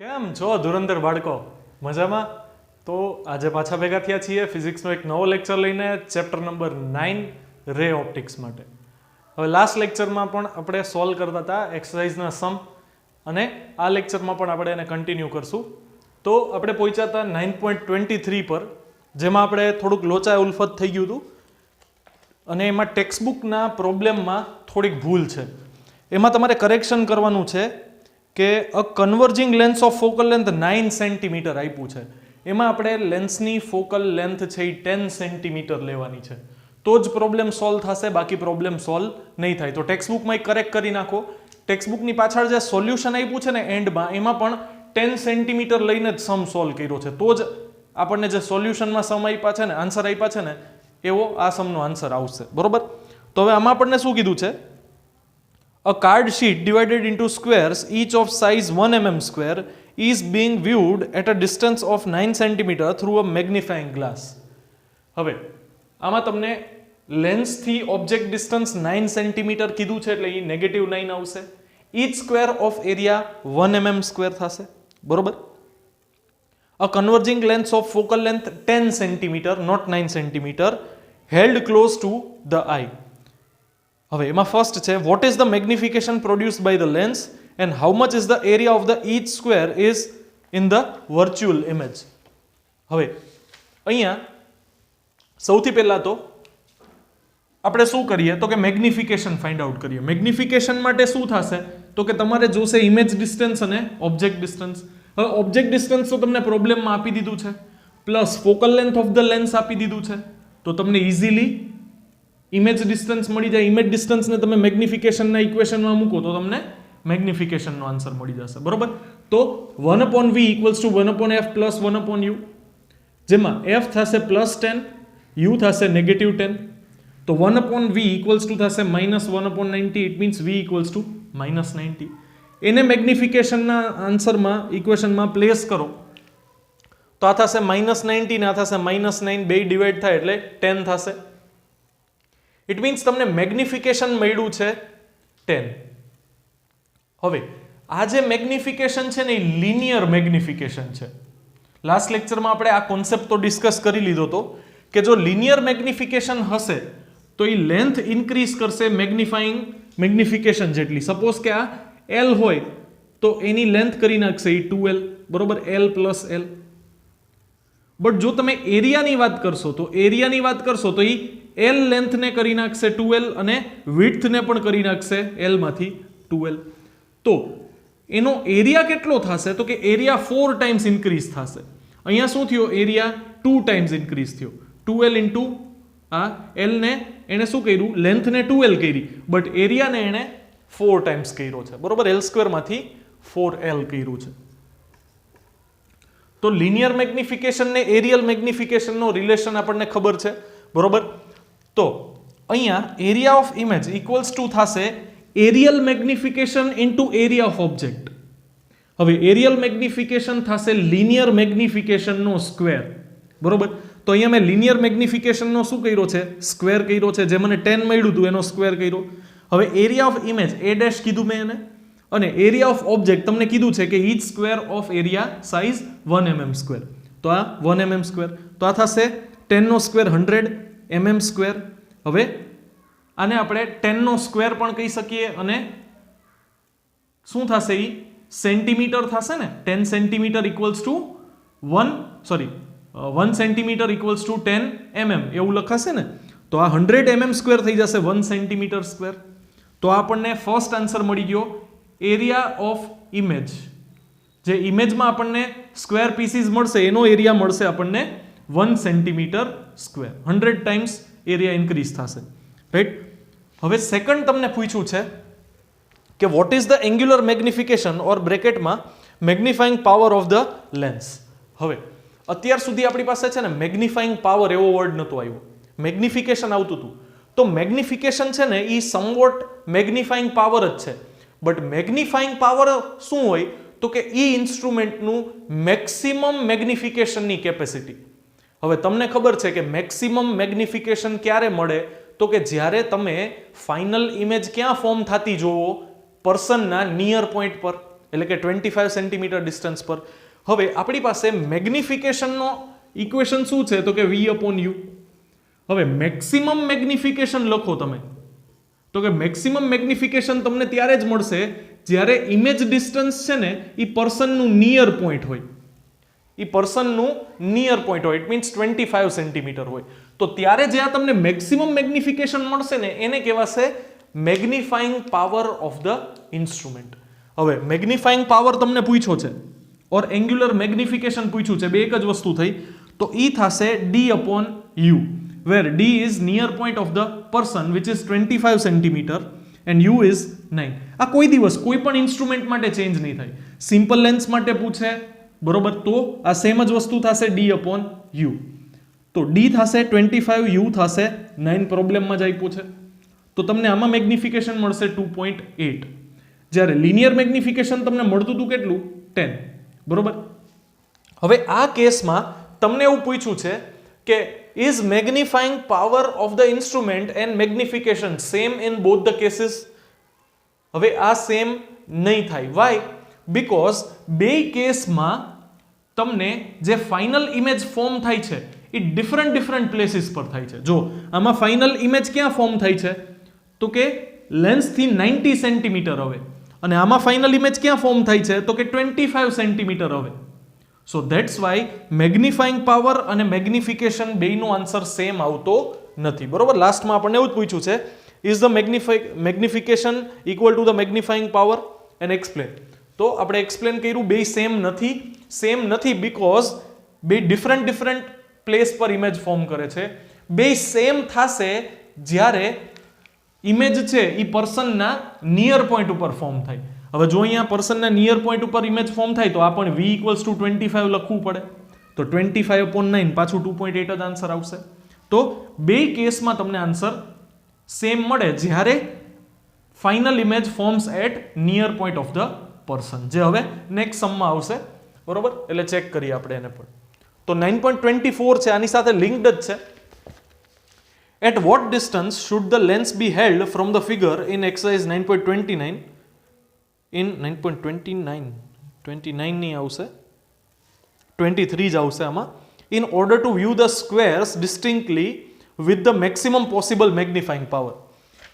કેમ છો ધુરંધર બાળકો? મજામાં? તો આજે પાછા ભેગા થયા છીએ ફિઝિક્સનો એક નવો લેક્ચર લઈને, ચેપ્ટર નંબર 9 રે ઓપ્ટિક્સ માટે. હવે લાસ્ટ લેક્ચરમાં પણ આપણે સોલ્વ કરતા હતા એક્સરસાઇઝના સમ, અને આ લેક્ચરમાં પણ આપણે એને કન્ટિન્યુ કરશું. તો આપણે પહોંચ્યા હતા 9.23 પર, જેમાં આપણે થોડુંક લોચા ઉલ્ફત થઈ ગયું હતું, અને એમાં ટેક્સ્ટબુકના પ્રોબ્લેમમાં થોડીક ભૂલ છે. એમાં તમારે કરેક્શન કરવાનું છે કે a converging lens of focal length 9 centimetre આપ્યું છે. એમાં આપણે લેન્સની ફોકલ લેન્થ છે એ 10 સેન્ટીમીટર લેવાની છે, તો જ પ્રોબ્લેમ સોલ્વ થશે, બાકી પ્રોબ્લેમ સોલ્વ નહીં થાય. તો ટેક્સ્ટબુકમાં કરેક્ટ કરી નાખો. ટેક્સ્ટબુકની પાછળ જે સોલ્યુશન આપ્યું છે ને એન્ડમાં, એમાં પણ 10 સેન્ટીમીટર લઈને જ સમ સોલ્વ કર્યો છે, તો જ આપણને જે સોલ્યુશનમાં સમ આપ્યા છે ને, આન્સર આપ્યા છે ને, એવો આ સમનો આન્સર આવશે. બરોબર? તો હવે આમાં આપણને શું કીધું છે? A card sheet divided into squares, each of size 1 mm square, is being viewed at a distance of 9 cm through a magnifying glass. હવે આમાં તમને લેન્સથી ઓબ્જેક્ટ ડિસ્ટન્સ 9 સેન્ટીમીટર કીધું છે, એટલે એ નેગેટિવ 9 આવશે. Each square of area 1 mm square થશે. બરોબર? A converging lens of focal length 10 cm, not 9 cm, held close to the eye. હવે એમાં ફર્સ્ટ છે, what is the magnification produced by the lens and how much is the area of the each square is in the virtual image. હવે અહીંયા સૌથી પહેલા તો આપણે શું કરીએ તો કે મેગ્નિફિકેશન ફાઇન્ડ આઉટ કરીએ. મેગ્નિફિકેશન માટે શું થશે તો કે તમારે જોશે ઇમેજ ડિસ્ટન્સ અને ઓબ્જેક્ટ ડિસ્ટન્સ. હવે ઓબ્જેક્ટ ડિસ્ટન્સ તો તમને પ્રોબ્લેમમાં આપી દીધું છે, plus focal length of the lens આપી દીધું છે, તો તમને ઇઝીલી ઇમેજ ડિસ્ટન્સ મળી જાય. ઇમેજ ડિસ્ટન્સને તમે મેગ્નિફિકેશનના ઇક્વેશનમાં મૂકો તો તમને મેગ્નિફિકેશનનો આન્સર મળી જશે. બરોબર? તો 1/v equals to 1/f plus 1/u, જેમાં f થશે +10, u થશે -10. તો 1/v ઇક્વલ્સ ટુ થશે -1/90. It means v equals to -90. એને મેગ્નિફિકેશનના આન્સરમાં ઇક્વેશનમાં પ્લેસ કરો તો આ થશે -90 ને આ થશે -9, બે ડિવાઈડ થાય એટલે 10 થશે. ઇટ મીન્સ તમને મેગ્નિફિકેશન મળ્યું છે 10. હવે આ જે મેગ્નિફિકેશન છે ને એ લિનિયર મેગ્નિફિકેશન છે. લાસ્ટ લેક્ચરમાં આપણે આ કોન્સેપ્ટ તો ડિસ્કસ કરી લીધો હતો કે જો લિનિયર મેગ્નિફિકેશન હશે તો એ લેન્થ ઇન્ક્રીઝ કરશે મેગ્નિફિકેશન જેટલી. સપોઝ કે આ L હોય તો એની લેન્થ કરી નાખશે એ 2L. બરોબર? L plus L. બટ જો તમે એરિયાની વાત કરશો તો એ L લેન્થને કરી નાખશે 2L અને વિડ્થને પણ કરી નાખશે L માંથી 2L. તો એનો એરિયા કેટલો થશે તો કે એરિયા 4 ટાઈમ્સ ઇન્ક્રીઝ થશે. અહીંયા શું થયો? એરિયા 2 ટાઈમ્સ ઇન્ક્રીઝ થયો. 2L ઇન્ટુ આ L ને એને શું કર્યું? લેન્થને 2L કરી, બટ એરિયાને એને 4 ટાઈમ્સ કર્યો છે. બરોબર? L² માંથી 4L કર્યું છે. તો લિનિયર મેગ્નિફિકેશન ને એરિયલ મેગ્નિફિકેશનનો રિલેશન આપણને ખબર છે. બરોબર? તો અહીંયા area of image equals to થશે areal magnification into area of object. હવે એરિયલ મેગ્નિફિકેશન થશે લિનિયર મેગ્નિફિકેશનનો સ્ક્વેર. બરોબર? તો અહીંયા મેં લિનિયર મેગ્નિફિકેશનનો શું કર્યો છે? સ્ક્વેર કર્યો છે. જે મને 10 મળ્યું હતું એનો સ્ક્વેર કર્યો. હવે એરિયા ઓફ ઇમેજ a' કીધું મેં એને, અને એરિયા ઓફ ઓબ્જેક્ટ તમને કીધું છે કે each square of area size 1 mm square. તો આ 1 mm સ્ક્વેર, તો આ થશે 10 નો સ્ક્વેર 100 mm સ્ક્વેર. હવે આને આપણે 10 નો સ્ક્વેર પણ કહી શકીએ, અને શું થશે? એ સેન્ટીમીટર થશે ને. 10 centimetre equals to 1 centimetre equals to 10 mm એવું લખાશે ને. તો આ 100 mm સ્ક્વેર થઈ જશે 1 સેન્ટીમીટર સ્ક્વેર. તો આપણને ફર્સ્ટ આન્સર મળી ગયો એરિયા ઓફ ઇમેજ. જે ઇમેજમાં આપણને સ્ક્વેર પીસીસ મળશે એનો એરિયા મળશે આપણને 1 centimetre square. 100 times area increase થશે. રાઈટ? હવે સેકન્ડ તમને પૂછ્યું છે કે what is the angular magnification or બ્રેકેટમાં magnifying power of the lens. હવે અત્યાર સુધી આપણી પાસે છે ને મેગ્નિફાઈંગ પાવર એવો વર્ડ નહોતો આવ્યો, મેગ્નિફિકેશન આવતું હતું. તો મેગ્નિફિકેશન છે ને એ સમવોટ મેગ્નિફાઈંગ પાવર જ છે. બટ મેગ્નિફાઈંગ પાવર શું હોય તો કે એ ઇન્સ્ટ્રુમેન્ટનું મેક્સિમમ મેગ્નિફિકેશનની કેપેસિટી. હવે તમને ખબર છે કે મેક્સિમમ મેગ્નિફિકેશન ક્યારે મળે તો કે જ્યારે તમે ફાઇનલ ઇમેજ ક્યાં ફોર્મ થતી જોવો? પર્સનના નિયર પોઈન્ટ પર. એટલે કે 25 સેન્ટીમીટર ડિસ્ટન્સ પર. હવે આપણી પાસે મેગ્નિફિકેશનનો ઇક્વેશન શું છે તો કે v/u. હવે મેક્સિમમ મેગ્નિફિકેશન લખો તમે તો કે મેક્સિમમ મેગ્નિફિકેશન તમને ત્યારે જ મળશે જ્યારે ઇમેજ ડિસ્ટન્સ છે ને એ પર્સનનું નિયર પોઈન્ટ હોય. એ પર્સનનું નિયર પોઈન્ટ હોય, ઇટ મીન્સ 25 સેન્ટીમીટર હોય. તો ત્યારે જે આ તમને મેક્સિમમ મેગ્નિફિકેશન મળશે ને એને કહેવાશે magnifying power of the instrument. હવે મેગ્નિફાઇંગ પાવર તમને પૂછ્યો છે ઓર એંગ્યુલર મેગ્નિફિકેશન પૂછ્યું છે, બે એક જ વસ્તુ થઈ. તો ઈ થશે d/u, where d is near point of the person which is 25 centimeter and u is 9. આ કોઈ દિવસ કોઈ પણ ઇન્સ્ટ્રુમેન્ટ માટે ચેન્જ નહીં થાય. સિમ્પલ લેન્સ માટે પૂછે બરોબર તો આ સેમ જ વસ્તુ થશે d/u. તો d થશે 25, u થશે 9 પ્રોબ્લેમમાં જ આપ્યું છે. તો તમને આમાં મેગ્નિફિકેશન મળશે 2.8. જ્યારે લિનિયર મેગ્નિફિકેશન તમને મળતું હતું કેટલું 10 બરોબર. હવે આ કેસમાં તમને એવું પૂછ્યું છે કે is magnifying power of the instrument and magnification same in both the cases? હવે આ સેમ નહીં થાય. why? because બે કેસમાં તમને જે ફાઇનલ ઇમેજ ફોર્મ થાય છે એ ડિફરન્ટ પ્લેસીસ પર થાય છે. જો આમાં ફાઇનલ ઇમેજ ક્યાં ફોર્મ થાય છે તો કે લેન્સથી 90 સેન્ટીમીટર હવે, અને આમાં ફાઇનલ ઇમેજ ક્યાં ફોર્મ થાય છે તો કે 25 સેન્ટીમીટર હવે. સો ધેટ્સ વાય મેગ્નિફાઇંગ પાવર અને મેગ્નિફિકેશન બેયનો આન્સર સેમ આવતો નથી બરોબર. લાસ્ટમાં આપણને એવું જ પૂછ્યું છે is the magnification equal to the magnifying power and explain. તો આપણે એક્સપ્લેન કર્યું બે સેમ નથી બીકોઝ બે ડિફરન્ટ પ્લેસ પર ઇમેજ ફોર્મ કરે છે. બે સેમ થશે જ્યારે ઇમેજ છે એ પર્સનના નિયર પોઈન્ટ ઉપર ફોર્મ થાય. હવે જો અહીંયા પર્સનના નિયર પોઈન્ટ ઉપર ઇમેજ ફોર્મ થાય તો આ પણ v = 25 લખવું પડે. તો 25/9 પાછું 2.8 જ આન્સર આવશે. તો બે કેસમાં તમને આન્સર સેમ મળે જ્યારે final image forms at near point of the person, જે હવે નેક્સ્ટ સમમાં આવશે બરોબર. એટલે ચેક કરીએ આપણે એને પણ. તો 9.24 છે આની સાથે લિંક્ડ જ છે. At what distance should the lens be held from the figure in exercise 9.29? In 9.29 નહીં આવશે, 23 જ આવશે આમાં. In order to view the squares distinctly with the maximum possible magnifying power.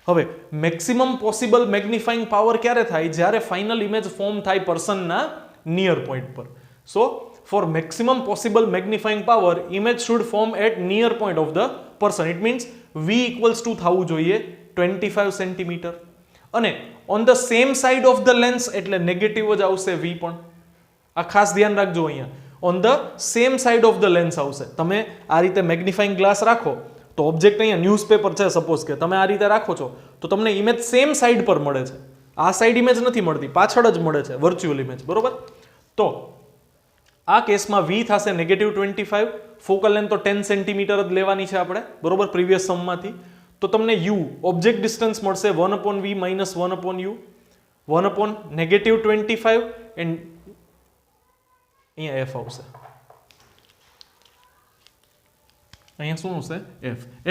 હવે મેક્સિમમ પોસિબલ મેગ્નિફાઇંગ પાવર ક્યારે થાય જ્યારે final image form થાય પર્સનના નિયર પોઈન્ટ પર. So for maximum possible magnifying power image should form at near point of the person. It means v = થવું જોઈએ 25 centimetre, અને on the same side of the lens એટલે negative જ આવશે v પણ. આ ખાસ ધ્યાન રાખજો, અહીંયા on the same side of the lens આવશે. તમે આ રીતે મેગ્નિફાઇંગ ગ્લાસ રાખો તો ઓબ્જેક્ટ અહીંયા ન્યૂઝપેપર છે સપોઝ કે તમે આ રીતે રાખો છો તો તમને ઇમેજ સેમ સાઇડ પર મળે છે. આ સાઇડ ઇમેજ નથી મળતી, પાછળ જ મળે છે વર્ચ્યુઅલ ઇમેજ બરોબર. તો આ કેસમાં v થશે -25, ફોકલ લેન્થ તો 10 સેન્ટીમીટર જ લેવાની છે આપણે બરોબર પ્રીવિયસ સમમાંથી. તો તમને u ઓબ્જેક્ટ ડિસ્ટન્સ મળશે 1/v - 1/u 1/-25 એન્ડ અહીંયા f આવશે. અહીંયા શું આવશે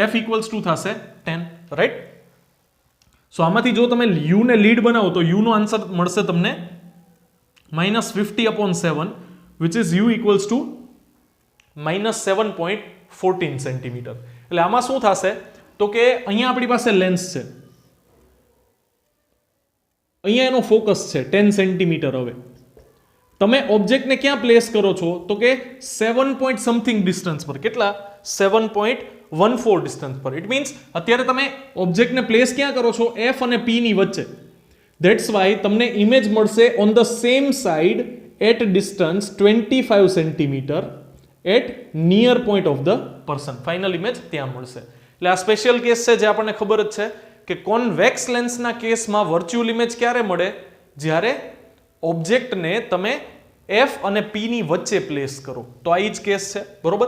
f = થશે 10 રાઈટ. સો આમાંથી જો તમે u ને લીડ બનાવો તો u નો આન્સર મળશે તમને -50/7 which is u equals to -7.14 centimetre. એટલે આમાં શું થશે તો કે અહીંયા આપણી પાસે લેન્સ છે, અહીંયા એનો ફોકસ છે 10 સેન્ટીમીટર. હવે તમે ઓબ્જેક્ટને ક્યાં પ્લેસ કરો છો તો કે 7 point something ડિસ્ટન્સ પર. કેટલા 7.14 ડિસ્ટન્સ પર. ઇટ મીન્સ અત્યારે તમે ઓબ્જેક્ટને પ્લેસ ક્યાં કરો છો f અને p ની વચ્ચે. ધેટ્સ વાય તમને ઇમેજ મળશે on the same side at distance 25 centimetre at near point of the person. Final image ત્યાં મળશે. એટલે આ સ્પેશિયલ કેસ છે જે આપણને ખબર જ છે કે કોન્વેક્સ લેન્સના કેસમાં વર્ચ્યુઅલ ઇમેજ ક્યારે મળે જ્યારે ઓબ્જેક્ટને તમે f અને p ની વચ્ચે પ્લેસ કરો. તો આ જ કેસ છે બરોબર.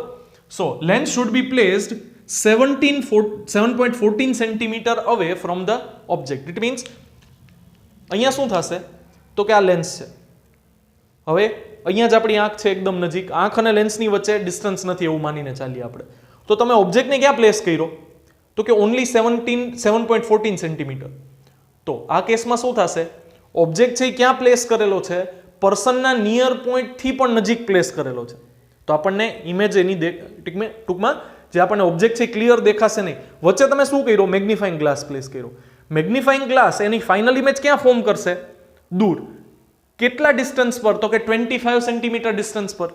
So lens should be placed 7.14 centimetre away from the object. It means અહીંયા શું થશે તો કે આ લેન્સ છે, હવે અહીંયા જ આપણી આંખ છે એકદમ નજીક, આંખ અને લેન્સની વચ્ચે ડિસ્ટન્સ નથી એવું માનીને ચાલીએ આપણે. તો તમે ઓબ્જેક્ટને ક્યાં પ્લેસ કર્યો તો કે ઓનલી 7.14 સેન્ટીમીટર. તો આ કેસમાં શું થશે ઓબ્જેક્ટ છે એ ક્યાં પ્લેસ કરેલો છે? પર્સનના નિયર પોઈન્ટથી પણ નજીક પ્લેસ કરેલો છે. તો આપણને ઇમેજ એની ટૂંકમાં જે આપણને ઓબ્જેક્ટ છે ક્લિયર દેખાશે નહીં. વચ્ચે તમે શું કર્યું? મેગ્નિફાઇંગ ગ્લાસ પ્લેસ કર્યો. મેગ્નિફાઇંગ ગ્લાસ એની ફાઇનલ ઇમેજ ક્યાં ફોર્મ કરશે? દૂર. કેટલા ડિસ્ટન્સ પર? તો કે 25 સેન્ટીમીટર ડિસ્ટન્સ પર.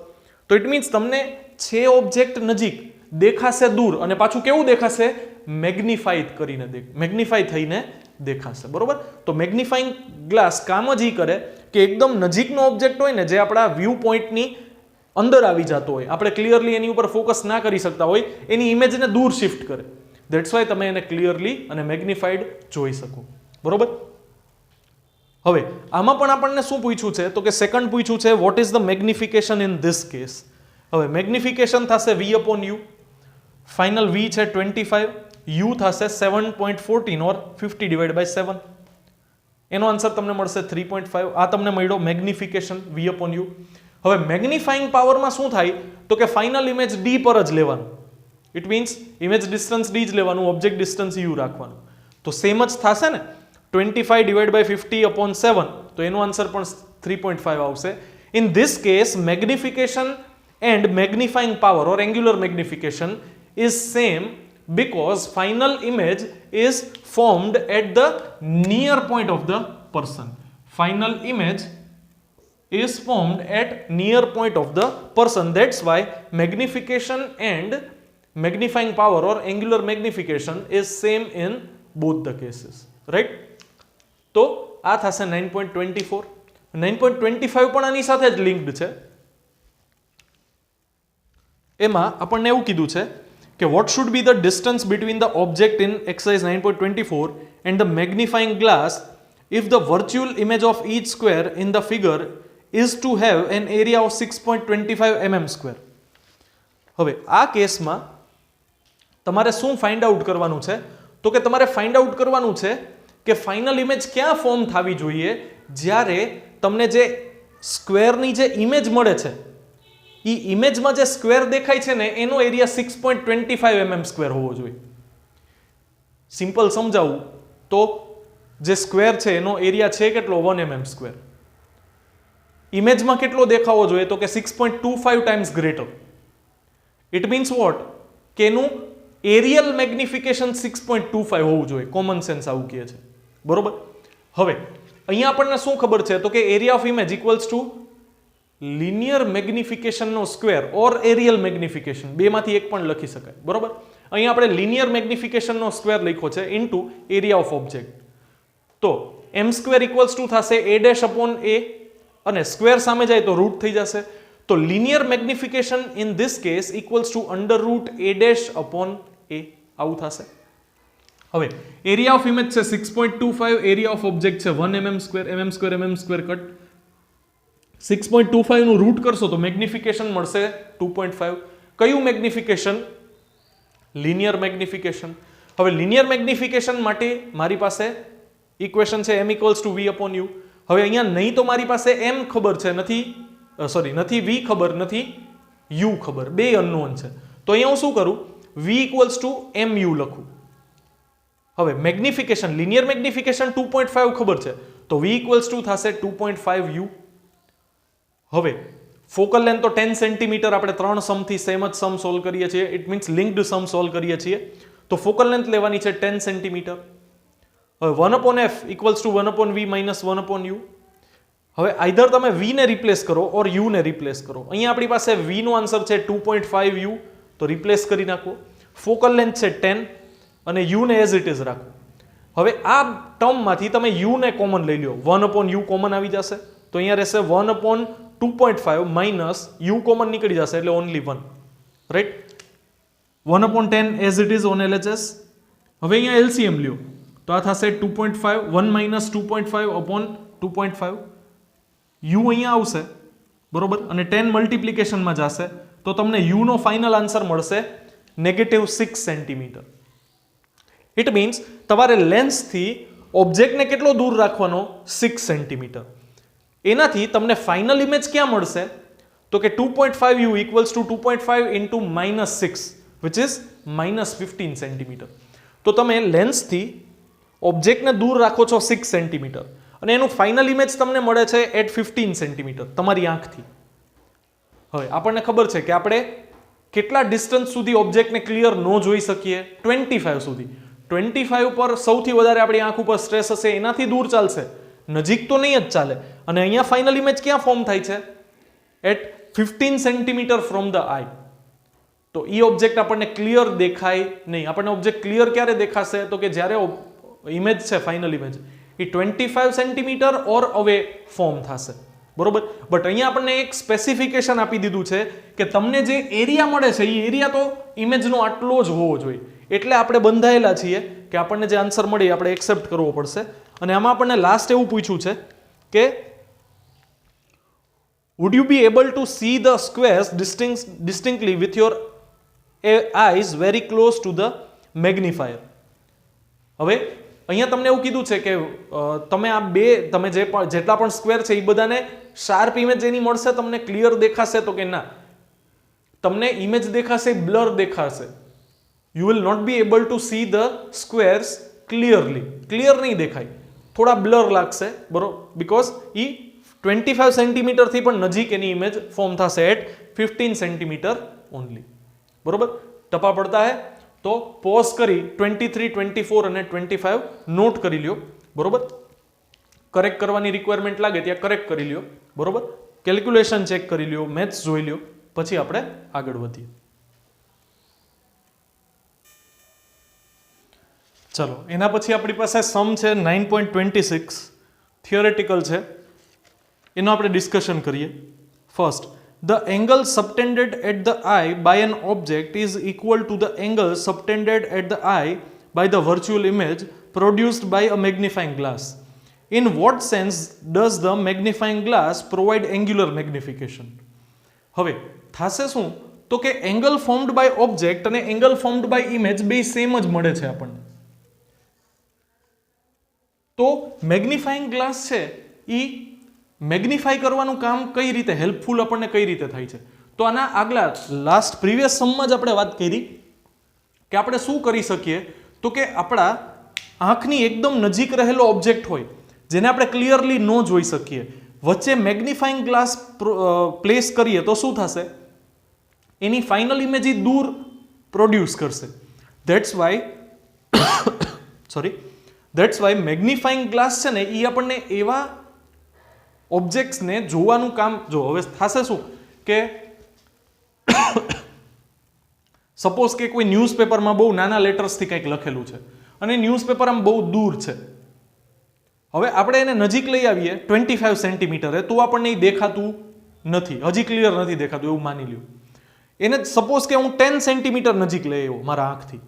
તો ઇટ મીન્સ તમને છે ઓબ્જેક્ટ નજીક દેખાશે દૂર, અને પાછું કેવું દેખાશે? મેગ્નિફાઈ થઈને દેખાશે. બરોબર? તો મેગ્નિફાઇંગ ગ્લાસ કામ જ કરે કે એકદમ નજીકનો ઓબ્જેક્ટ હોય ને, જે આપણા વ્યૂ પોઈન્ટની અંદર આવી જતો હોય, આપણે ક્લિયરલી એની ઉપર ફોકસ ના કરી શકતા હોય, એની ઇમેજને દૂર શિફ્ટ કરે. ધેટ્સ વાય તમે એને ક્લિયરલી અને મેગ્નિફાઈડ જોઈ શકો. બરોબર? હવે આમાં પણ આપણને શું પૂછ્યું છે? તો કે સેકન્ડ પૂછ્યું છે what is the magnification in this case. હવે મેગ્નિફિકેશન થશે v/u. ફાઇનલ v છે 25, u થશે 7.14 ઓર 50/7. એનો આન્સર તમને મળશે 3.5. આ તમને મળ્યો મેગ્નિફિકેશન v/u. હવે મેગ્નિફાઇંગ પાવરમાં શું થાય? તો કે ફાઇનલ ઇમેજ d પર જ લેવાનું. It means image distance d જ લેવાનું, ઓબ્જેક્ટ ડિસ્ટન્સ u રાખવાનું. તો સેમ જ થશે ને, 25/50/7. તો એનો આન્સર પણ 3.5 આવશે. In this case magnification and magnifying power or angular magnification is same because final image is formed at the near point of the person. Final image is formed at near point of the person. That's why magnification and magnifying power or angular magnification is same in both the cases. Right? તો આ થશે 9.24. 9.25 પણ આની સાથે જ linked છે. એમાં આપણને એવું કીધું છે કે what should be the distance between the object in exercise 9.24 and the magnifying glass if the virtual image of each square in the figure is to have an area of 6.25 mm square. હવે આ કેસમાં તમારે શું find out કરવાનું છે? તો કે તમારે ફાઇન્ડ આઉટ કરવાનું છે કે ફાઇનલ ઇમેજ ક્યાં ફોર્મ થવી જોઈએ જ્યારે તમને જે સ્ક્વેરની જે ઇમેજ મળે છે, એ ઇમેજમાં જે સ્ક્વેર દેખાય છે ને એનો એરિયા 6.25 mm સ્ક્વેર હોવો જોઈએ. સિમ્પલ સમજાવું તો જે સ્ક્વેર છે એનો એરિયા છે કેટલો? 1 mm સ્ક્વેર. ઇમેજમાં કેટલો દેખાવો જોઈએ? તો કે 6.25 times greater. It means what? કે એનું એરિયલ મેગ્નિફિકેશન 6.25 હોવું જોઈએ. કોમન સેન્સ આવું કહે છે. બરોબર? હવે અહીંયા આપણને શું ખબર છે? તો કે area of image equals to linear મેગ્નિફિકેશનનો સ્ક્વેર ઓર એરિયલ મેગ્નિફિકેશન, બેમાંથી એક પણ લખી શકાય. બરોબર? અહીંયા આપણે લિનિયર મેગ્નિફિકેશનનો સ્ક્વેર લખ્યો છે ઇન્ટુ એરિયા ઓફ ઓબ્જેક્ટ. તો m સ્ક્વેર ઇક્વલ્સ ટુ થશે a ડેશ અપોન a, અને સ્ક્વેર સામે જાય તો રૂટ થઈ જશે. તો linear magnification in this case equals to under route a dash upon a. આવું થશે. હવે એરિયા ઓફ ઇમેજ છે 6.25, એરિયા ઓફ ઓબ્જેક્ટ છે 1 mm સ્ક્વેર કટ. 6.25 નું રૂટ કરશો તો મેગ્નિફિકેશન મળશે 2.5. કયું મેગ્નિફિકેશન? Linear magnification. હવે લિનિયર મેગ્નિફિકેશન માટે મારી પાસે ઇક્વેશન છે m equals to v upon u. હવે અહીંયા નહીં તો મારી પાસે m ખબર છે, નથી v ખબર, નથી u ખબર, બે અનનોન છે. તો અહીંયા હું શું કરું? v ઇક્વલ્સ ટુ mu લખું. હવે મેગ્નિફિકેશન, લિનિયર મેગ્નિફિકેશન 2.5 ખબર છે, તો v ઇક્વલ્સ ટુ થશે 2.5 u. હવે ફોકલ લેન્થ તો 10 સેન્ટીમીટર, આપણે ત્રણ સમથી સેમ જ સમ સોલ્વ કરીએ છીએ. It means linked sum solve કરીએ છીએ. તો ફોકલ લેન્થ લેવાની છે 10 સેન્ટીમીટર. હવે 1/f equals to 1/v minus 1/u. હવે આઈધર તમે v ને રિપ્લેસ કરો ઓર u ને રિપ્લેસ કરો. અહીંયા આપણી પાસે v નો આન્સર છે 2.5 u, તો રિપ્લેસ કરી નાખો. ફોકલ લેન્થ છે 10 અને u ને એઝ ઇટ ઇઝ રાખો. હવે આ ટર્મમાંથી તમે u ને કોમન લઈ લો, 1/u કોમન આવી જશે. તો અહીંયા રહેશે 1/2.5 માઇનસ u કોમન નીકળી જશે એટલે only 1. Right? 1/10 as it is on LHS. હવે અહીંયા LCM લ્યો તો આ થશે 2.5, 1 માઇનસ 2.5 અપોન 2.5. u અહીંયા આવશે. બરોબર? અને 10 મલ્ટિપ્લિકેશનમાં જશે તો તમને u નો ફાઇનલ આન્સર મળશે -6 સેન્ટીમીટર. ઇટ મીન્સ તમારે લેન્સથી ઓબ્જેક્ટને કેટલો દૂર રાખવાનો? 6 સેન્ટીમીટર. એનાથી તમને ફાઇનલ ઇમેજ ક્યાં મળશે? તો કે 2.5 u equals to 2.5 into -6 which is -15 centimetre. તો તમે લેન્સથી ઓબ્જેક્ટને દૂર રાખો છો 6 સેન્ટીમીટર અને એનું ફાઇનલ ઇમેજ તમને મળે છે એટ 15 સેન્ટીમીટર તમારી આંખથી. હવે આપણને ખબર છે કે આપણે કેટલા ડિસ્ટન્સ સુધી ઓબ્જેક્ટને ક્લિયર ન જોઈ શકીએ? 25 સુધી. 25 પર સૌથી વધારે આપણી આંખ ઉપર સ્ટ્રેસ હશે, એનાથી દૂર ચાલશે, નજીક તો નહીં જ ચાલે. અને અહીંયા ફાઇનલ ઇમેજ ક્યાં ફોર્મ થાય છે? એટ 15 સેન્ટીમીટર ફ્રોમ ધ આઈ. તો એ ઓબ્જેક્ટ આપણને ક્લિયર દેખાય નહીં. આપણને ઓબ્જેક્ટ ક્લિયર ક્યારે દેખાશે? તો કે જ્યારે ઇમેજ છે ફાઇનલ ઇમેજ એ 25 સેન્ટીમીટર ઓર અવે ફોર્મ થશે, બરોબર. બટ અહીંયા આપણને એક સ્પેસિફિકેશન આપી દીધું છે કે તમને જે એરિયા મળે છે એ એરિયા તો ઇમેજનો આટલો જ હોવો જોઈએ. એટલે આપણે બંધાયેલા છીએ કે આપણને જે આન્સર મળે એ આપણે એક્સેપ્ટ કરવો પડશે. અને આમાં આપણને લાસ્ટ એવું પૂછ્યું છે કે would you be able to see the squares distinctly with your eyes very close to the magnifier? હવે અહીંયા તમને એવું કીધું છે કે તમે આ તમે જેટલા પણ સ્ક્વેર છે એ બધાને શાર્પ ઇમેજ એની મળશે, તમને ક્લિયર દેખાશે? તો કે ના, તમને ઇમેજ દેખાશે બ્લર દેખાશે. You will not be able to see the squares clearly. Clear નહીં દેખાય, થોડા બ્લર લાગશે, બરોબર. બીકોઝ એ 25 સેન્ટીમીટરથી પણ નજીક એની ઇમેજ ફોર્મ થશે એટ 15 સેન્ટીમીટર ઓનલી, બરોબર. ટપા પડતા હે તો પોઝ કરી 23, 24 અને 25 નોટ કરી લ્યો, બરોબર. કરેક્ટ કરવાની રિક્વાયરમેન્ટ લાગે ત્યાં કરેક્ટ કરી લ્યો, બરોબર. કેલ્ક્યુલેશન ચેક કરી લ્યો, મેથ્સ જોઈ લ્યો, પછી આપણે આગળ વધીએ. ચલો, એના પછી આપણી પાસે સમ છે 9.26 થિયોરેટિકલ છે, એનો આપણે ડિસ્કશન કરીએ. First, the angle subtended at the eye by an object is equal to the angle subtended at the eye by the virtual image produced by a magnifying glass. In what sense does the magnifying glass provide angular magnification? હવે થાશે શું? તો કે angle formed by object અને angle formed by image બે same જ મળે છે આપણને. તો મેગ્નિફાઈંગ ગ્લાસ છે એ મેગ્નિફાઈ કરવાનું કામ કઈ રીતે હેલ્પફુલ આપણને કઈ રીતે થાય છે? તો આના આગલા લાસ્ટ પ્રીવિયસ સમમાં જ આપણે વાત કરી કે આપણે શું કરી શકીએ? તો કે આપણા આંખની એકદમ નજીક રહેલો ઓબ્જેક્ટ હોય જેને આપણે ક્લિયરલી ન જોઈ શકીએ, વચ્ચે મેગ્નિફાઈંગ ગ્લાસ પ્લેસ કરીએ તો શું થશે? એની ફાઇનલ ઇમેજ દૂર પ્રોડ્યુસ કરશે. ધેટ્સ વાય મેગ્નિફાઈંગ ગ્લાસ છે ને એ આપણને એવા ઓબ્જેક્ટ્સને જોવાનું કામ, જો હવે થશે શું કે સપોઝ કે કોઈ ન્યૂઝપેપરમાં બહુ નાના લેટર્સથી કંઈક લખેલું છે અને ન્યૂઝપેપર આમ બહુ દૂર છે. હવે આપણે એને નજીક લઈ આવીએ 25 સેન્ટીમીટરે તો આપણને એ દેખાતું નથી, હજી ક્લિયર નથી દેખાતું એવું માની લ્યો. એને સપોઝ કે હું 10 સેન્ટીમીટર નજીક લઈ આવ્યો મારા આંખથી,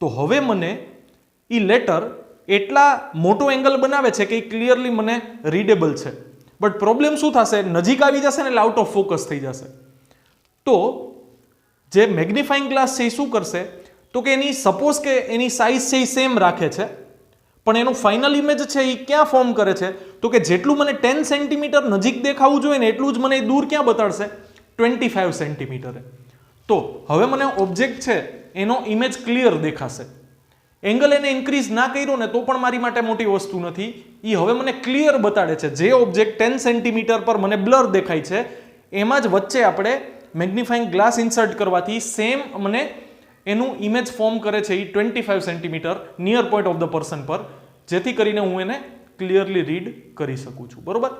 તો હવે મને એ લેટર એટલા મોટો એંગલ બનાવે છે કે એ ક્લિયરલી મને રીડેબલ છે. બટ પ્રોબ્લેમ શું થશે? નજીક આવી જશે ને એટલે આઉટ ઓફ ફોકસ થઈ જશે. તો જે મેગ્નિફાઈંગ ગ્લાસ છે એ શું કરશે? તો કે એની સપોઝ કે એની સાઇઝ છે એ સેમ રાખે છે, પણ એનું ફાઇનલ ઇમેજ છે એ ક્યાં ફોર્મ કરે છે? તો કે જેટલું મને 10 સેન્ટીમીટર નજીક દેખાવું જોઈએ ને એટલું જ મને દૂર ક્યાં બતાડશે? 25 સેન્ટીમીટરે. તો હવે મને ઓબ્જેક્ટ છે એનો ઇમેજ ક્લિયર દેખાશે. એંગલ એને ઇન્ક્રીઝ ના કર્યો ને તો પણ મારી માટે મોટી વસ્તુ નથી, એ હવે મને ક્લિયર બતાડે છે. જે ઓબ્જેક્ટ 10 સેન્ટીમીટર પર મને બ્લર દેખાય છે એમાં જ વચ્ચે આપણે મેગ્નિફાઈંગ ગ્લાસ ઇન્સર્ટ કરવાથી સેમ મને એનું ઇમેજ ફોર્મ કરે છે એ 25 centimetre near point of the person પર, જેથી કરીને હું એને ક્લિયરલી રીડ કરી શકું છું, બરોબર.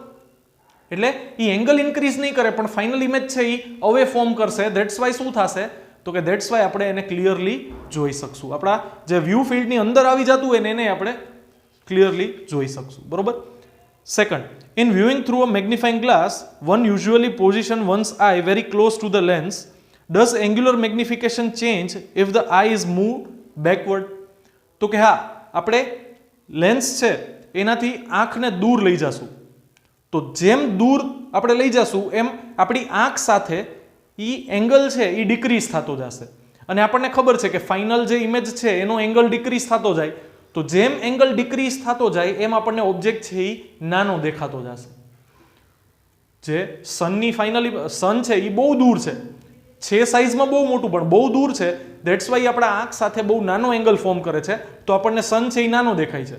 એટલે એ એંગલ ઇન્ક્રીઝ નહીં કરે પણ ફાઇનલ ઇમેજ છે એ અવે ફોર્મ કરશે. ધેટ્સ વાય શું થશે? તો કે ધેટ્સ વાય આપણે એને ક્લિયરલી જોઈ શકશું. આપણા જે વ્યૂ ફિલ્ડની અંદર આવી જતું હોય ને એને આપણે ક્લિયરલી જોઈ શકશું, બરોબર. Second, in viewing through a magnifying glass, one usually position one's eye very close to the lens. Does angular magnification change if the eye is moved backward? તો કે હા, આપણે લેન્સ છે એનાથી આંખને દૂર લઈ જશું, તો જેમ દૂર આપણે લઈ જશું એમ આપણી આંખ સાથે એ એંગલ છે એ ડિક્રીઝ થતો જશે. અને આપણને ખબર છે કે ફાઇનલ જે ઇમેજ છે એનો એંગલ ડિક્રીઝ થતો જાય, તો જેમ એંગલ ડિક્રીઝ થતો જાય એમ આપણને ઓબ્જેક્ટ છે એ નાનો દેખાતો જશે. જે સનની ફાઇનલી સન છે એ બહુ દૂર છે સાઇઝમાં બહુ મોટું પણ બહુ દૂર છે. ધેટ્સ વાય આપણા આંખ સાથે બહુ નાનો એંગલ ફોર્મ કરે છે, તો આપણને સન છે એ નાનો દેખાય છે.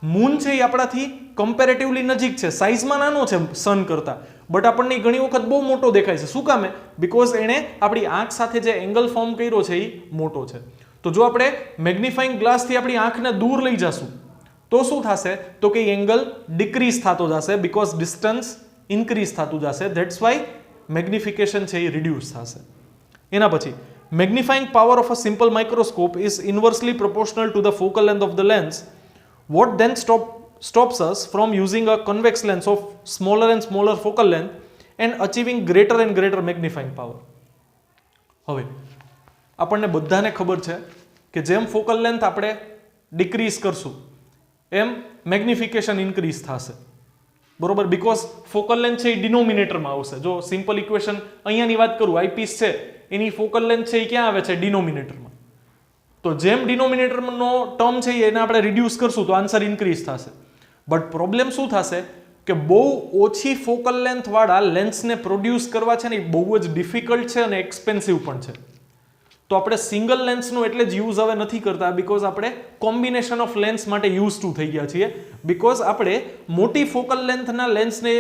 મૂન છે એ આપણાથી કમ્પેરેટિવલી નજીક છે, સાઇઝમાં નાનો છે સન કરતાં, બટ આપણને ઘણી વખત બહુ મોટો દેખાય છે. શું કામે? બિકોઝ એણે આપણી આંખ સાથે જે એંગલ ફોર્મ કર્યો છે એ મોટો છે. તો જો આપણે મેગ્નિફાઇંગ ગ્લાસથી આપણી આંખને દૂર લઈ જશું તો શું થશે? તો કે એંગલ ડિક્રીઝ થતો જશે, બિકોઝ ડિસ્ટન્સ ઇન્ક્રીઝ થતું જશે. ધેટ્સ વાય મેગ્નિફિકેશન છે એ રિડ્યુસ થશે. એના પછી magnifying power of a simple microscope is inversely proportional to the focal length of the lens. What then stops us from using a convex lens of smaller and smaller focal length and achieving greater and greater magnifying power. હવે આપણને બધાને ખબર છે કે જેમ focal length આપણે decrease કરશું એમ magnification increase થશે, બરોબર? બિકોઝ ફોકલ લેન્થ છે એ ડિનોમિનેટરમાં આવશે. જો સિમ્પલ ઇક્વેશન અહીંયાની વાત કરું, આઈપીસ છે એની ફોકલ લેન્થ છે એ ક્યાં આવે છે? ડિનોમિનેટરમાં. તો જેમ ડિનોમિનેટરનો ટર્મ છે એને આપણે રિડ્યુસ કરશું તો આન્સર ઇન્ક્રીઝ થશે. બટ પ્રોબ્લેમ શું થશે કે બહુ ઓછી ફોકલ લેન્થ વાળા લેન્સને પ્રોડ્યુસ કરવા છે ને એ બહુ જ ડિફિકલ્ટ છે અને એક્સપેન્સિવ પણ છે. તો આપણે સિંગલ લેન્સનો એટલે જ યુઝ હવે નથી કરતા, બિકોઝ આપણે કોમ્બિનેશન ઓફ લેન્સ માટે યુઝ ટુ થઈ ગયા છીએ. બિકોઝ આપણે મોટી ફોકલ લેન્થના લેન્સને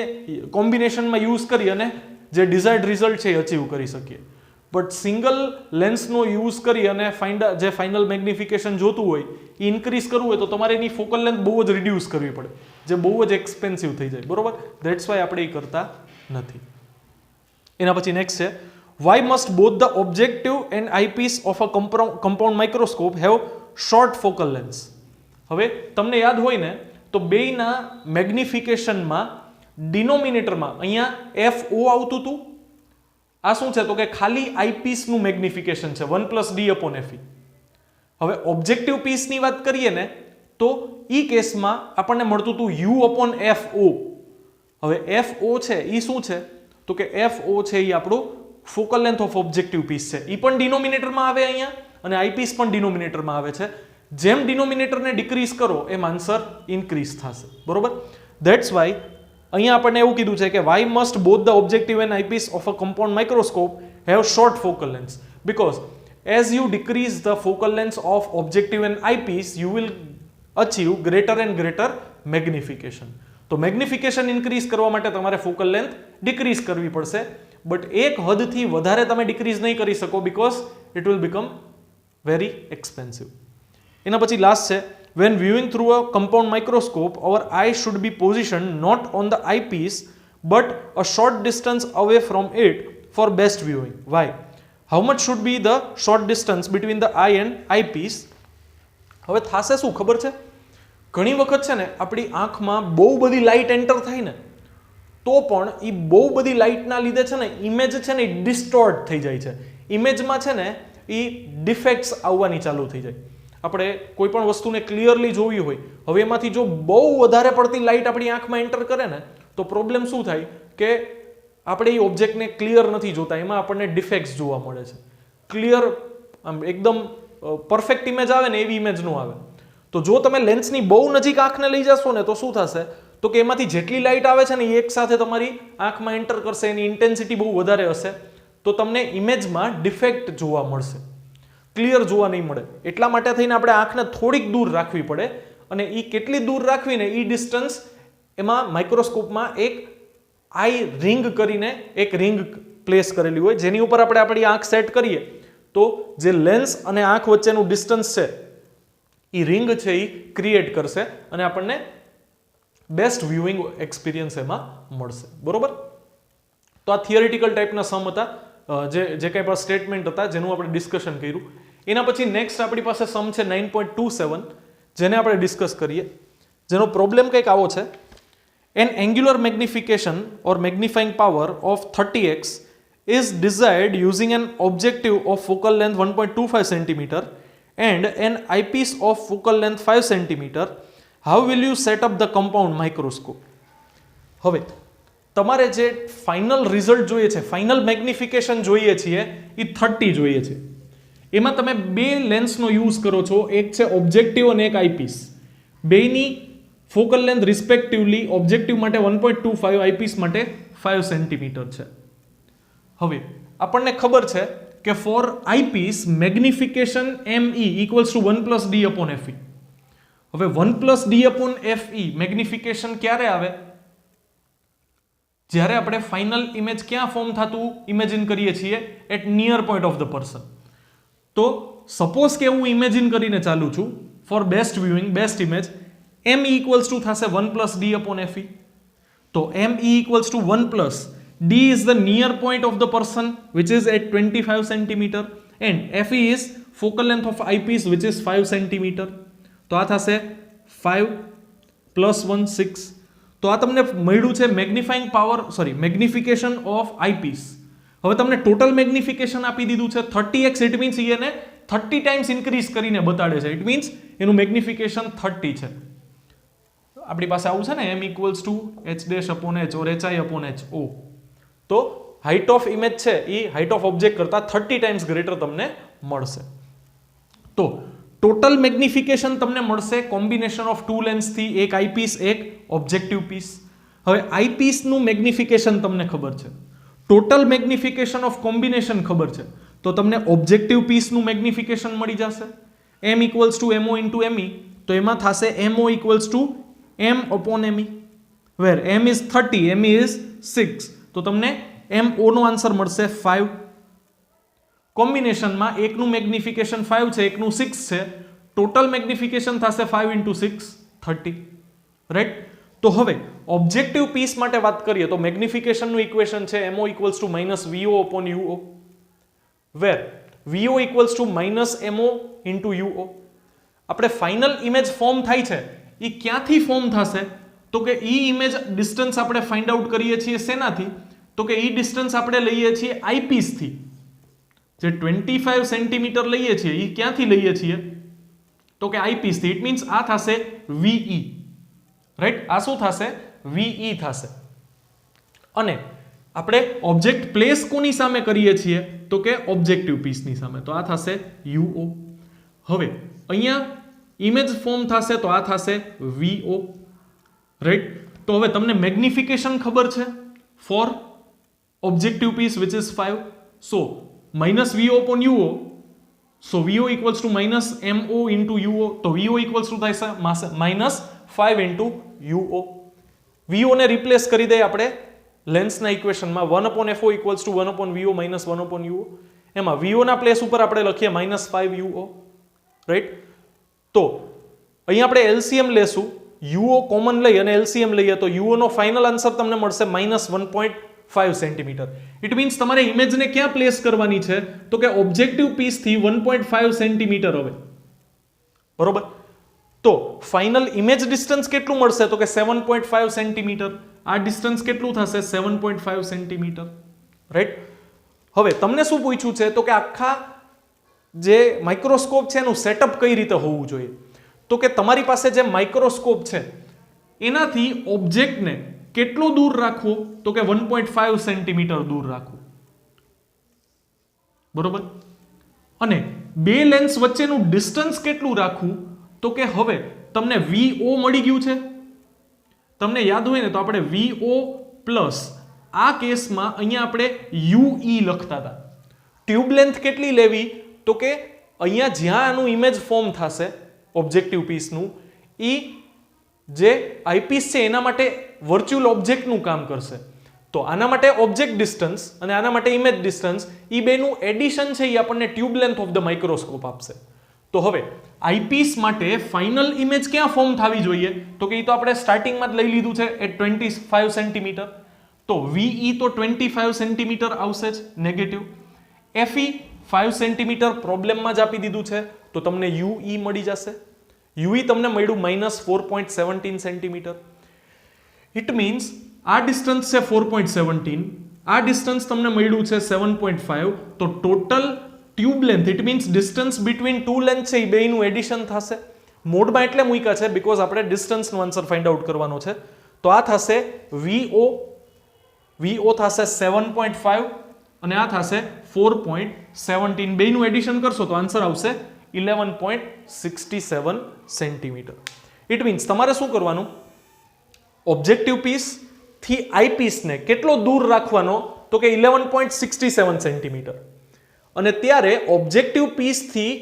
કોમ્બિનેશનમાં યુઝ કરી અને જે ડિઝાયર્ડ રિઝલ્ટ છે એ અચીવ કરી શકીએ. બટ સિંગલ લેન્સનો યુઝ કરી અને જે ફાઇનલ મેગ્નિફિકેશન જોતું હોય એ ઇન્ક્રીઝ કરવું હોય તો તમારે એની ફોકલ લેન્થ બહુ જ રિડ્યુસ કરવી પડે, જે બહુ જ એક્સપેન્સિવ થઈ જાય, બરોબર? ધેટ્સ વાય આપણે એ કરતા નથી. એના પછી નેક્સ્ટ છે, why must both the objective and eyepiece of a compound microscope have short focal lengths? હવે તમને યાદ હોય ને તો બેયના મેગ્નિફિકેશનમાં ડિનોમિનેટરમાં અહીંયા FO આવતું હતું. આ શું છે? તો કે ખાલી આઈપીસનું મેગ્નિફિકેશન છે 1+D/FE. હવે ઓબ્જેક્ટિવ પીસની વાત કરીએ ને તો એ કેસમાં આપણને મળતું હતું U/FO. હવે FO છે એ શું છે? તો કે FO છે એ આપણું focal length of objective piece છે. એ પણ ડિનોમિનેટરમાં આવે અહીંયા અને આઈપીસ પણ ડિનોમિનેટરમાં આવે છે. જેમ ડિનોમિનેટરને ડિક્રીઝ કરો એમ આન્સર ઇન્ક્રીઝ થશે, બરોબર? ધેટ્સ વાય અહીંયા આપણને એવું કીધું છે કે why must both the objective and eyepiece of a compound microscope have short focal length, because as you decrease the focal length of objective and eyepiece you will achieve greater and greater magnification. તો magnification increase કરવા માટે તમારે focal length decrease કરવી પડશે, but એક હદથી વધારે તમે decrease નહીં કરી શકો because it will become very expensive. એના પછી લાસ્ટ છે, when viewing through a compound microscope our eye should be positioned not on the eyepiece but a short distance away from it for best viewing. Why? How much should be the short distance between the eye and eyepiece? હવે થાશે શું ખબર છે? ઘણી વખત છે ને આપણી આંખમાં બહુ બધી લાઇટ એન્ટર થાય ને તો પણ એ બહુ બધી લાઇટના લીધે છે ને ઇમેજ છે ને એ ડિસ્ટોર્ટ થઈ જાય છે. ઇમેજમાં છે ને એ ડિફેક્ટ્સ આવવાની ચાલુ થઈ જાય. આપણે કોઈ પણ વસ્તુને ક્લિયરલી જોવી હોય, હવે એમાંથી જો બહુ વધારે પડતી લાઇટ આપણી આંખમાં એન્ટર કરે ને તો પ્રોબ્લેમ શું થાય કે આપણે એ ઓબ્જેક્ટને ક્લિયર નથી જોતા, એમાં આપણને ડિફેક્ટ્સ જોવા મળે છે. ક્લિયર આમ એકદમ પરફેક્ટ ઇમેજ આવે ને એવી ઇમેજ ન આવે. તો જો તમે લેન્સની બહુ નજીક આંખને લઈ જશો ને તો શું થશે? તો કે એમાંથી જેટલી લાઇટ આવે છે ને એ એકસાથે તમારી આંખમાં એન્ટર કરશે, એની ઇન્ટેન્સિટી બહુ વધારે હશે, તો તમને ઇમેજમાં ડિફેક્ટ જોવા મળશે, ક્લિયર જોવા નહીં મળે. એટલા માટે થઈને આપણે આંખને થોડીક દૂર રાખવી પડે, અને એ કેટલી દૂર રાખવીને એ ડિસ્ટન્સ એમાં માઇક્રોસ્કોપમાં એક આઈ રિંગ કરીને એક રિંગ પ્લેસ કરેલી હોય, જેની ઉપર આપણે આપણી આંખ સેટ કરીએ તો જે લેન્સ અને આંખ વચ્ચેનું ડિસ્ટન્સ છે એ રિંગ છે એ ક્રિએટ કરશે અને આપણને બેસ્ટ વ્યુઇંગ એક્સપિરિયન્સ એમાં મળશે, બરોબર? તો આ થિયરિટિકલ ટાઈપના સમ હતા, જે કંઈ પણ સ્ટેટમેન્ટ હતા જેનું આપણે ડિસ્કશન કર્યું. એના પછી નેક્સ્ટ આપણી પાસે સમ છે 9.27, જેને આપણે ડિસ્કસ કરીએ, જેનો પ્રોબ્લેમ કંઈક આવો છે. An angular magnification or magnifying power of 30x is desired using an objective of focal length 1.25 cm and an eyepiece of focal length 5 cm. How will you set up the compound microscope? હવે તમારે જે final result જોઈએ છે, final magnification જોઈએ છીએ એ 30 જોઈએ છે. એમાં તમે બે લેન્સનો યુઝ કરો છો, એક છે ઓબ્જેક્ટિવ અને એક આઈપીસ. બેની ફોકલ લેન્થ રિસ્પેક્ટિવલી ઓબ્જેક્ટિવ માટે 1.25, આઈપીસ માટે 5 સેન્ટીમીટર છે. હવે આપણને ખબર છે કે four eyepiece magnification ME = 1+D/FE. હવે 1 + d/fe મેગ્નિફિકેશન ક્યારે આવે? જ્યારે આપણે ફાઇનલ ઇમેજ ક્યાં ફોર્મ થતું ઇમેજિન કરીએ છીએ? At near point of the person. તો સપોઝ કે હું ઇમેજિન કરીને ચાલુ છું for best viewing, best image, m થશે 1 + d/fe. તો m = 1 + d is the near point of the person which is at 25 cm and fe is focal length of eyepiece which is 5 cm. તો આ થશે 5 + 1 6. તો આ તમને મળ્યું છે મેગ્નિફિકેશન ઓફ આઈપીસ. હવે તમને ટોટલ મેગ્નિફિકેશન આપી દીધું છે 30x. ઇટ મીન્સ એને 30 ટાઈમ્સ ઇન્ક્રીઝ કરીને બતાડે છે. ઇટ મીન્સ એનું મેગ્નિફિકેશન 30 છે. આપણી પાસે આવું છે ને m = h' or hi/ho. તો હાઇટ ઓફ ઇમેજ છે એ હાઇટ ઓફ ઓબ્જેક્ટ કરતા 30 ટાઈમ્સ ગ્રેટર તમને મળશે. તો ટોટલ મેગ્નિફિકેશન તમને મળશે કોમ્બિનેશન ઓફ ટુ લેન્સથી, એક આઈપીસ એક ઓબ્જેક્ટિવ પીસ. હવે આઈપીસનું મેગ્નિફિકેશન તમને ખબર છે, ટોટલ મેગ્નિફિકેશન ઓફ કોમ્બિનેશન ખબર છે, તો તમને ઓબ્જેક્ટિવ પીસનું મેગ્નિફિકેશન મળી જશે m = mo × me. તો એમાં થશે mo = m/me where m is 30, me is 6. તો તમને mo નો આન્સર મળશે 5. કોમ્બિનેશનમાં એકનું મેગ્નિફિકેશન 5 છે, એકનું 6 છે. ટોટલ મેગ્નિફિકેશન થશે 5 × 6 30. રાઈટ. તો હવે ઓબ્જેક્ટિવ પીસ માટે વાત કરીએ તો મેગ્નિફિકેશનનું ઇક્વેશન છે mo = -vo/uo where vo = -mo × uo. આપણે ફાઇનલ ઇમેજ ફોર્મ થાય છે એ ક્યાંથી ફોર્મ થશે? તો કે ઈ ઇમેજ ડિસ્ટન્સ આપણે ફાઇન્ડ આઉટ કરીએ છીએ શેનાથી? તો કે ઈ ડિસ્ટન્સ આપણે લઈએ છીએ આઈપીસ થી. જે 25 સેન્ટીમીટર લઈએ છીએ એ ક્યાંથી લઈએ છીએ? તો કે આઈપીસ થી. ઇટ મીન્સ આ થશે VE. રાઈટ. આ શું થશે? VE થશે. અને આપણે ઓબ્જેક્ટ પ્લેસ કોની સામે કરીએ છીએ? તો કે ઓબ્જેક્ટિવ પીસની સામે. તો આ થશે UO. હવે અહીંયા ઇમેજ ફોર્મ થશે તો આ થશે VO. રાઈટ. તો હવે તમને મેગ્નિફિકેશન ખબર છે for objective piece which is 5. so -vo/uo. so vo = -mo × uo. તો vo થશે -5 × uo. vo ને રિપ્લેસ કરી દઈએ આપણે લેન્સના ઇક્વેશનમાં 1/fo = 1/vo - 1/uo. એમાં vo ના પ્લેસ ઉપર આપણે લખીએ -5 uo. રાઈટ. તો અહીંયા આપણે LCM લેશું, uo કોમન લઈ અને LCM લઈએ તો uo નો ફાઇનલ આન્સર તમને મળશે -1.5 સેન્ટીમીટર. ઇટ મીન્સ તમારે ઇમેજને ક્યાં પ્લેસ કરવાની છે? તો કે ઓબ્જેક્ટિવ પીસ થી 1.5 સેન્ટીમીટર. હવે બરોબર. તો ફાઇનલ ઇમેજ ડિસ્ટન્સ કેટલું મળશે? તો કે 7.5 સેન્ટીમીટર. આ ડિસ્ટન્સ કેટલું થશે? 7.5 સેન્ટીમીટર. રાઈટ. હવે તમને શું પૂછ્યું છે? તો કે આખા જે માઇક્રોસ્કોપ છે એનું સેટઅપ કઈ રીતે હોવું જોઈએ? તો કે તમારી પાસે જે માઇક્રોસ્કોપ છે એનાથી ઓબ્જેક્ટને કેટલો દૂર રાખવો? તો કે 1.5 સેન્ટીમીટર દૂર રાખવું. બરોબર. અને બે લેન્સ વચ્ચેનું ડિસ્ટન્સ કેટલું રાખવું? તો કે હવે તમને VO મળી ગયું છે. તમને યાદ હોય ને તો આપણે VO પ્લસ આ કેસમાં અહીંયા આપણે UE લખતા હતા. ટ્યુબ લેન્થ કેટલી લેવી? તો કે અહીંયા જ્યાં આનું ઇમેજ ફોર્મ થશે ઓબ્જેક્ટિવ પીસનું, એ જે આઈપીસ છે એના માટે વર્ચ્યુઅલ ઓબ્જેક્ટનું કામ કરશે. તો આના માટે ઓબ્જેક્ટ ડિસ્ટન્સ અને આના માટે ઇમેજ ડિસ્ટન્સ, એ બેનું એડિશન છે એ આપણને tube length of the microscope આપશે. તો હવે આઈપીસ માટે ફાઇનલ ઇમેજ ક્યાં ફોર્મ થવી જોઈએ? તો કે એ તો આપણે સ્ટાર્ટિંગમાં જ લઈ લીધું છે એટ 25 સેન્ટીમીટર. તો VE તો 25 સેન્ટીમીટર આવશે જ નેગેટિવ. FE 5 સેન્ટીમીટર પ્રોબ્લેમમાં જ આપી દીધું છે તો તમને UE મળી જશે. UE તમને મળ્યું -4.17 સેન્ટીમીટર. ઇટ મીન્સ આ ડિસ્ટન્સ છે 4.17, આ ડિસ્ટન્સ તમને મળ્યું છે 7.5. તો total tube length, it means distance between two length છે એ બેનું એડિશન થશે. મોડમાં એટલે મૂક્યા છે બીકોઝ આપણે ડિસ્ટન્સનો આન્સર ફાઇન્ડ આઉટ કરવાનો છે. તો આ થશે VO થશે 7.5 અને આ થશે 4.17. બેનું એડિશન કરશો તો આન્સર આવશે 11.67 સેન્ટીમીટર. ઇટ મીન્સ તમારે શું કરવાનું? ઓબ્જેક્ટિવ પીસ થી આઈપીસને કેટલો દૂર રાખવાનો? તો કે 11.67 સેન્ટીમીટર. અને ત્યારે ઓબ્જેક્ટિવ પીસ થી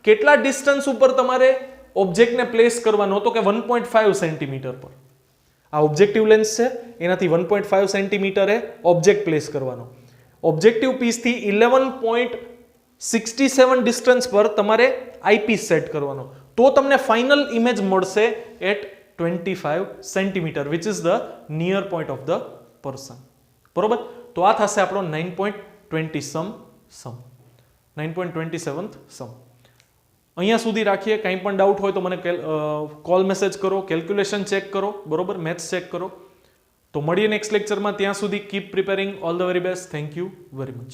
કેટલા ડિસ્ટન્સ ઉપર તમારે ઓબ્જેક્ટને પ્લેસ કરવાનો તો કે 1.5 સેન્ટીમીટર પર. આ ઓબ્જેક્ટિવ લેન્સ છે, એનાથી 1.5 સેન્ટીમીટરે ઓબ્જેક્ટ પ્લેસ કરવાનો. ઓબ્જેક્ટિવ પીસથી 11.67 ડિસ્ટન્સ પર તમારે આઈપીસ સેટ કરવાનો, તો તમને ફાઇનલ ઇમેજ મળશે એટ 25 centimetre which is the near point of the person. બરોબર, તો આ થશે આપણો 9.27 સમ. અહીંયા સુધી રાખીએ. કંઈ પણ ડાઉટ હોય તો મને કોલ મેસેજ કરો, કેલ્ક્યુલેશન ચેક કરો, બરોબર, મેથ્સ ચેક કરો. તો મળીએ નેક્સ્ટ લેક્ચરમાં. ત્યાં સુધી keep preparing. All the very best. Thank you very much.